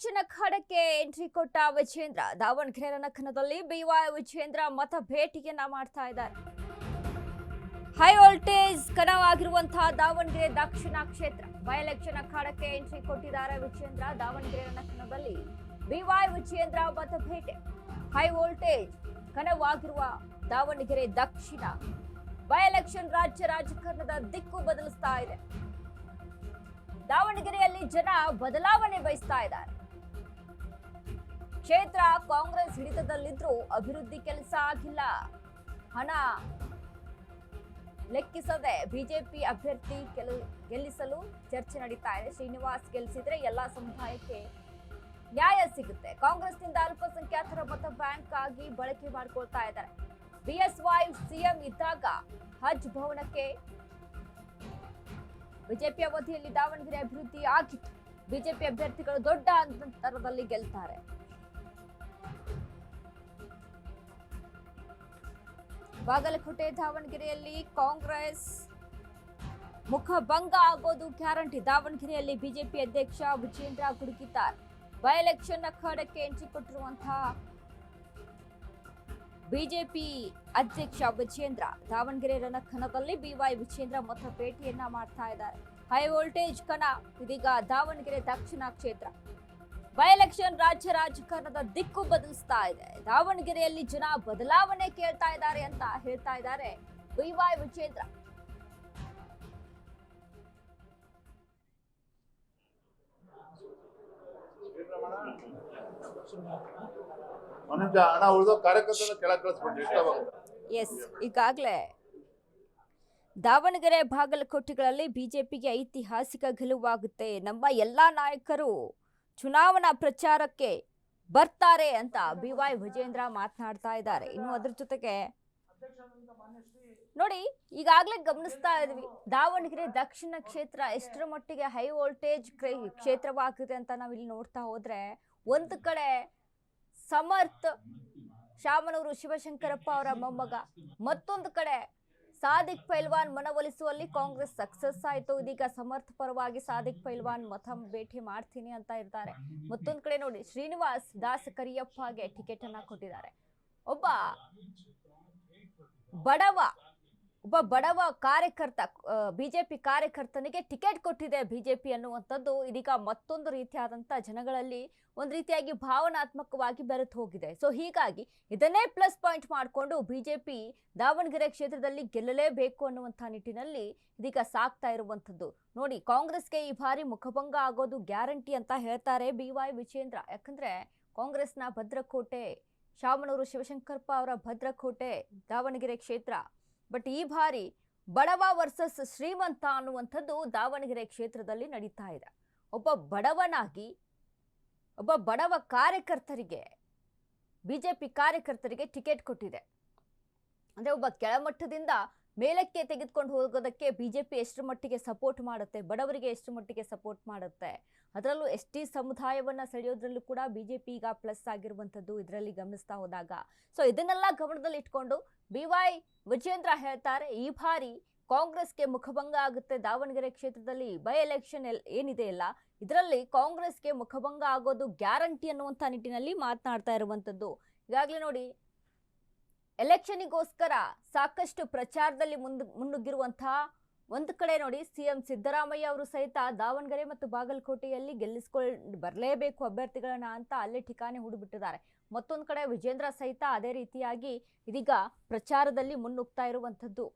Election ಅಖಾಡಕ್ಕೆ entry ಕೊಟ್ಟ Vijendra Davanagere ರಣಕಣದಲ್ಲಿ B Y Vijendra ಮತ ಭೇಟಿಯನ್ನ ಮಾಡ್ತಾ ಇದ್ದಾರೆ. ಹೈ ವೋಲ್ಟೇಜ್ ಕಣವಾಗಿರುವಂತಹ ದಾವಣಗೆರೆ ದಕ್ಷಿಣ ಕ್ಷೇತ್ರ ಬೈ ಎಲೆಕ್ಷನ್ ಅಖಾಡಕ್ಕೆ ಎಂಟ್ರಿ ಕೊಟ್ಟಿದ್ದಾರೆ ವಿಜೇಂದ್ರ. ದಾವಣಗೆರೆ ರಣಕಣದಲ್ಲಿ ಬಿವೈ ವಿಜೇಂದ್ರ ಮತ ಭೇಟಿ. High voltage ಕಣವಾಗಿರುವ Davanagere Dakshina by election ರಾಜ್ಯ ರಾಜಕಾರಣದ ದಿಕ್ಕು ಬದಲಿಸ್ತಾ ಇದೆ. ದಾವಣಗೆರೆಯಲ್ಲಿ ಜನ ಬದಲಾವಣೆ ಬಯಸ್ತಾ ಇದ್ದಾರೆ. ಕ್ಷೇತ್ರ ಕಾಂಗ್ರೆಸ್ ಹಿಡಿತದಲ್ಲಿದ್ರೂ ಅಭಿವೃದ್ಧಿ ಕೆಲಸ ಆಗಿಲ್ಲ. ಹಣ ಲೆಕ್ಕಿಸದೆ ಬಿಜೆಪಿ ಅಭ್ಯರ್ಥಿ ಗೆಲ್ಲಿಸಲು ಚರ್ಚೆ ನಡೀತಾ ಇದೆ. ಶ್ರೀನಿವಾಸ್ ಗೆಲ್ಲಿಸಿದ್ರೆ ಎಲ್ಲಾ ಸಮುದಾಯಕ್ಕೆ ನ್ಯಾಯ ಸಿಗುತ್ತೆ. ಕಾಂಗ್ರೆಸ್ನಿಂದ ಅಲ್ಪಸಂಖ್ಯಾತರ ಮತ ಬ್ಯಾಂಕ್ ಆಗಿ ಬಳಕೆ ಮಾಡಿಕೊಳ್ತಾ ಇದ್ದಾರೆ. ಬಿಎಸ್ವೈ ಸಿಎಂ ಇದ್ದಾಗ ಹಜ್ ಭವನಕ್ಕೆ ಬಿಜೆಪಿ ಅವಧಿಯಲ್ಲಿ ದಾವಣಗೆರೆ ಅಭಿವೃದ್ಧಿ ಆಗಿತ್ತು. ಬಿಜೆಪಿ ಅಭ್ಯರ್ಥಿಗಳು ದೊಡ್ಡ ಅಂತರದಲ್ಲಿ ಗೆಲ್ತಾರೆ. ಬಾಗಲಕೋಟೆ ದಾವಣಗೆರೆಯಲ್ಲಿ ಕಾಂಗ್ರೆಸ್ ಮುಖಭಂಗ ಆಗೋದು ಗ್ಯಾರಂಟಿ. ದಾವಣಗೆರೆಯಲ್ಲಿ ಬಿಜೆಪಿ ಅಧ್ಯಕ್ಷ ವಿಜೇಂದ್ರ ಗುಡುಗಿದ್ದಾರೆ. ಬೈ ಎಲೆಕ್ಷನ್ ಅಖಾಡಕ್ಕೆ ಎಂಟ್ರಿ ಕೊಟ್ಟಿರುವಂತಹ ಬಿಜೆಪಿ ಅಧ್ಯಕ್ಷ ವಿಜೇಂದ್ರ ದಾವಣಗೆರೆ ರಣಕಣದಲ್ಲಿ ಬಿವೈ ವಿಜೇಂದ್ರ ಮತ ಭೇಟಿಯನ್ನ ಮಾಡ್ತಾ ಇದ್ದಾರೆ. ಹೈ ವೋಲ್ಟೇಜ್ ಕಣ ಇದೀಗ ದಾವಣಗೆರೆ ದಕ್ಷಿಣ ಕ್ಷೇತ್ರ ಬೈ ಎಲೆಕ್ಷನ್ ರಾಜ್ಯ ರಾಜಕಾರಣದ ದಿಕ್ಕು ಬದಲಿಸ್ತಾ ಇದೆ. ದಾವಣಗೆರೆಯಲ್ಲಿ ಜನ ಬದಲಾವಣೆ ಕೇಳ್ತಾ ಇದ್ದಾರೆ ಅಂತ ಹೇಳ್ತಾ ಇದ್ದಾರೆ ಬಿವೈ ವಿಜೇಂದ್ರ. ಎಸ್, ಈಗಾಗಲೇ ದಾವಣಗೆರೆ ಬಾಗಲಕೋಟೆಗಳಲ್ಲಿ ಬಿಜೆಪಿಗೆ ಐತಿಹಾಸಿಕ ಗೆಲುವಾಗುತ್ತೆ. ನಮ್ಮ ಎಲ್ಲಾ ನಾಯಕರು ಚುನಾವಣಾ ಪ್ರಚಾರಕ್ಕೆ ಬರ್ತಾರೆ ಅಂತ ಬಿವೈ ವಿಜೇಂದ್ರ ಮಾತನಾಡ್ತಾ ಇದ್ದಾರೆ. ಇನ್ನು ಅದ್ರ ಜೊತೆಗೆ ನೋಡಿ, ಈಗಾಗಲೇ ಗಮನಿಸ್ತಾ ಇದ್ವಿ ದಾವಣಗೆರೆ ದಕ್ಷಿಣ ಕ್ಷೇತ್ರ ಎಷ್ಟರ ಮಟ್ಟಿಗೆ ಹೈ ವೋಲ್ಟೇಜ್ ಕ್ಷೇತ್ರವಾಗಿದೆ ಅಂತ ನಾವಿಲ್ಲಿ ನೋಡ್ತಾ ಹೋದ್ರೆ, ಒಂದು ಕಡೆ ಸಮರ್ಥ ಶಾಮನೂರು ಶಿವಶಂಕರಪ್ಪ ಅವರ ಮೊಮ್ಮಗ, ಮತ್ತೊಂದು ಕಡೆ ಸಾದಿಕ್ ಪೈಲ್ವಾನ್ ಮನವೊಲಿಸುವಲ್ಲಿ ಕಾಂಗ್ರೆಸ್ ಸಕ್ಸಸ್ ಆಯಿತು. ಇದೀಗ ಸಮರ್ಥ ಪರವಾಗಿ ಸಾದಿಕ್ ಪೈಲ್ವಾನ್ ಮತ ಭೇಟಿ ಮಾಡ್ತೀನಿ ಅಂತ ಇರ್ತಾರೆ. ಮತ್ತೊಂದು ಕಡೆ ನೋಡಿ, ಶ್ರೀನಿವಾಸ್ ದಾಸ್ ಕರಿಯಪ್ಪಗೆ ಟಿಕೆಟ್ ಅನ್ನ ಕೊಟ್ಟಿದ್ದಾರೆ. ಒಬ್ಬ ಬಡವ ಕಾರ್ಯಕರ್ತ, ಬಿಜೆಪಿ ಕಾರ್ಯಕರ್ತನಿಗೆ ಟಿಕೆಟ್ ಕೊಟ್ಟಿದೆ ಬಿಜೆಪಿ ಅನ್ನುವಂಥದ್ದು ಇದೀಗ ಮತ್ತೊಂದು ರೀತಿಯಾದಂಥ ಜನಗಳಲ್ಲಿ ಒಂದು ರೀತಿಯಾಗಿ ಭಾವನಾತ್ಮಕವಾಗಿ ಬೆರೆತು ಹೋಗಿದೆ. ಸೊ ಹೀಗಾಗಿ ಇದನ್ನೇ ಪ್ಲಸ್ ಪಾಯಿಂಟ್ ಮಾಡಿಕೊಂಡು ಬಿಜೆಪಿ ದಾವಣಗೆರೆ ಕ್ಷೇತ್ರದಲ್ಲಿ ಗೆಲ್ಲಲೇಬೇಕು ಅನ್ನುವಂಥ ನಿಟ್ಟಿನಲ್ಲಿ ಇದೀಗ ಸಾಕ್ತಾ ಇರುವಂಥದ್ದು. ನೋಡಿ, ಕಾಂಗ್ರೆಸ್ಗೆ ಈ ಬಾರಿ ಮುಖಭಂಗ ಆಗೋದು ಗ್ಯಾರಂಟಿ ಅಂತ ಹೇಳ್ತಾರೆ ಬಿವೈ ವಿಜೇಂದ್ರ. ಯಾಕಂದ್ರೆ ಕಾಂಗ್ರೆಸ್ನ ಭದ್ರಕೋಟೆ, ಶಾಮನೂರು ಶಿವಶಂಕರಪ್ಪ ಅವರ ಭದ್ರಕೋಟೆ ದಾವಣಗೆರೆ ಕ್ಷೇತ್ರ. ಬಟ್ ಈ ಬಾರಿ ಬಡವ ವರ್ಸಸ್ ಶ್ರೀಮಂತ ಅನ್ನುವಂಥದ್ದು ದಾವಣಗೆರೆ ಕ್ಷೇತ್ರದಲ್ಲಿ ನಡೀತಾ ಇದೆ. ಒಬ್ಬ ಬಡವ ಕಾರ್ಯಕರ್ತರಿಗೆ, ಬಿಜೆಪಿ ಕಾರ್ಯಕರ್ತರಿಗೆ ಟಿಕೆಟ್ ಕೊಟ್ಟಿದೆ. ಅಂದ್ರೆ ಒಬ್ಬ ಕೆಳಮಟ್ಟದಿಂದ ಮೇಲಕ್ಕೆ ತೆಗೆದುಕೊಂಡು ಹೋಗೋದಕ್ಕೆ ಬಿಜೆಪಿ ಎಷ್ಟು ಮಟ್ಟಿಗೆ ಸಪೋರ್ಟ್ ಮಾಡುತ್ತೆ, ಬಡವರಿಗೆ ಎಷ್ಟು ಮಟ್ಟಿಗೆ ಸಪೋರ್ಟ್ ಮಾಡುತ್ತೆ, ಅದರಲ್ಲೂ ಎಸ್ಟಿ ಸಮುದಾಯವನ್ನ ಸೆಳೆಯೋದ್ರಲ್ಲೂ ಕೂಡ ಬಿಜೆಪಿ ಈಗ ಪ್ಲಸ್ ಆಗಿರುವಂಥದ್ದು ಇದರಲ್ಲಿ ಗಮನಿಸ್ತಾ ಹೋದಾಗ. ಸೊ ಇದನ್ನೆಲ್ಲ ಗಮನದಲ್ಲಿ ಇಟ್ಕೊಂಡು ಬಿವೈ ವಿಜೇಂದ್ರ ಹೇಳ್ತಾರೆ, ಈ ಬಾರಿ ಕಾಂಗ್ರೆಸ್ಗೆ ಮುಖಭಂಗ ಆಗುತ್ತೆ. ದಾವಣಗೆರೆ ಕ್ಷೇತ್ರದಲ್ಲಿ ಬೈ ಎಲೆಕ್ಷನ್ ಏನಿದೆ ಅಲ್ಲ, ಇದರಲ್ಲಿ ಕಾಂಗ್ರೆಸ್ಗೆ ಮುಖಭಂಗ ಆಗೋದು ಗ್ಯಾರಂಟಿ ಅನ್ನುವಂಥ ನಿಟ್ಟಿನಲ್ಲಿ ಮಾತನಾಡ್ತಾ ಇರುವಂಥದ್ದು. ಈಗಾಗಲೇ ನೋಡಿ, ಎಲೆಕ್ಷನಿಗೋಸ್ಕರ ಸಾಕಷ್ಟು ಪ್ರಚಾರದಲ್ಲಿ ಮುನ್ನುಗ್ಗಿರುವಂತಹ ಒಂದು ಕಡೆ ನೋಡಿ, ಸಿಎಂ ಸಿದ್ದರಾಮಯ್ಯ ಅವರು ಸಹಿತ ದಾವಣಗೆರೆ ಮತ್ತು ಬಾಗಲಕೋಟೆಯಲ್ಲಿ ಗೆಲ್ಲಿಸಿಕೊಂಡು ಬರಲೇಬೇಕು ಅಭ್ಯರ್ಥಿಗಳನ್ನ ಅಂತ ಅಲ್ಲೇ ಠಿಕಾಣೆ ಹೂಡಿಬಿಟ್ಟಿದ್ದಾರೆ. ಮತ್ತೊಂದು ಕಡೆ ವಿಜೇಂದ್ರ ಸಹಿತ ಅದೇ ರೀತಿಯಾಗಿ ಇದೀಗ ಪ್ರಚಾರದಲ್ಲಿ ಮುನ್ನುಗ್ತಾ ಇರುವಂಥದ್ದು.